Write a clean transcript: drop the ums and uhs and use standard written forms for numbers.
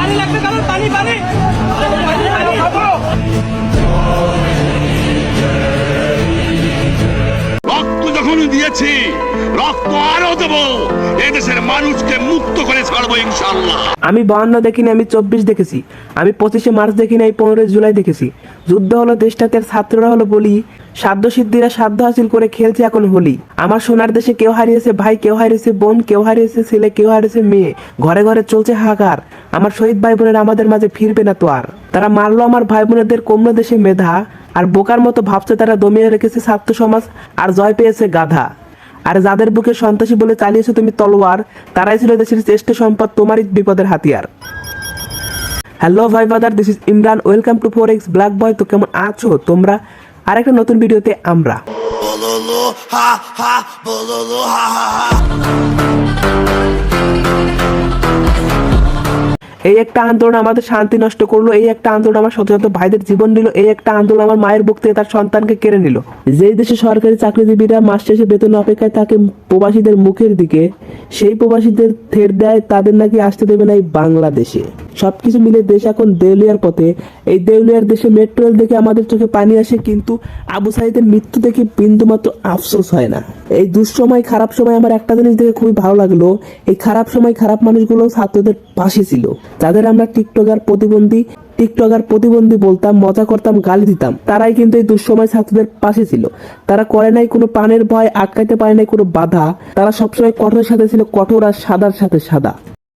পানি লাগবে কারণ পানি পানি রক্ত যখন দিয়েছি রক্ত আরো দেবো এদেশের মানুষকে মুক্ত করে ছাড়বো ইনশাআল্লাহ। আমি 52 দেখিনি, আমি 24 দেখেছি, আমি 25শে মার্চ দেখিনি, আমি 15 জুলাই দেখেছি। যুদ্ধ হলো দেশটাতে, ছাত্ররা হলো বলি, সাধ্য সিদ্ধিরা সাধ্য হাসিল করে খেলছে এখন হোলি। আমার সোনার দেশে কেউ হারিয়েছে ভাই, কেউ হারিয়েছে বোন, কেউ হারিয়েছে ছেলে, কেউ হারিয়েছে মেয়ে, ঘরে ঘরে চলছে হাহাকার। আমার শহীদ ভাই বোনেরা আমাদের মাঝে ফিরবে না তো আর। তারা মারলো আমার ভাই বোনেদের কমলো দেশে মেধা, আর বোকার মতো ভাবছে তারা দমিয়ে রেখেছে ছাত্র সমাজ, আর জয় পেয়েছে গাধা। আর যাদের বুকে সন্ত্রাসী বলে চালিয়েছো তুমি তলোয়ার, তারাই ছিল দেশের শ্রেষ্ঠ সম্পদ, তোমারই বিপদের হাতিয়ার। হ্যালো ভাই brother, this is Imran, welcome to 4x black boy. তো কেমন আছো তোমরা? আরেকটা নতুন ভিডিওতে আমরা। এই একটা আন্দোলন আমাদের শান্তি নষ্ট করলো, এই একটা আন্দোলন আমার শত শত ভাইদের জীবন নিল, এই একটা আন্দোলন আমার মায়ের বুক থেকে তার সন্তানকে কেড়ে নিল। যেই দেশে সরকারি চাকরিজীবীরা মাস শেষে বেতন অপেক্ষায় থাকে প্রবাসীদের মুখের দিকে, সেই প্রবাসীদের থের দেয় তাদের নাকি আসতে দেবে না এই বাংলাদেশে। সবকিছু মিলে দেশ এখন দেউলিয়ার পথে। এই দেউলিয়ার দেশে মেট্রো রেল দেখে আমাদের চোখে পানি আসে, কিন্তু আবু সাইদের মৃত্যু দেখে বিন্দুমাত্র আফসোস হয় না। এই দুঃসময় খারাপ সময় আমার একটা জিনিস দেখে খুবই ভালো লাগলো, এই খারাপ সময় খারাপ মানুষগুলো ছাত্রদের পাশে ছিল। যাদের আমরা টিকটকার প্রতিবন্ধী বলতাম, মজা করতাম, গালি দিতাম, তারাই কিন্তু এই দুঃসময় ছাত্রদের পাশে ছিল। তারা করে নাই কোনো প্রাণের ভয়, আটকাইতে পারে নাই কোনো বাধা। তারা সবসময় কঠোরের সাথে ছিল কঠোর, আর সাদার সাথে সাদা।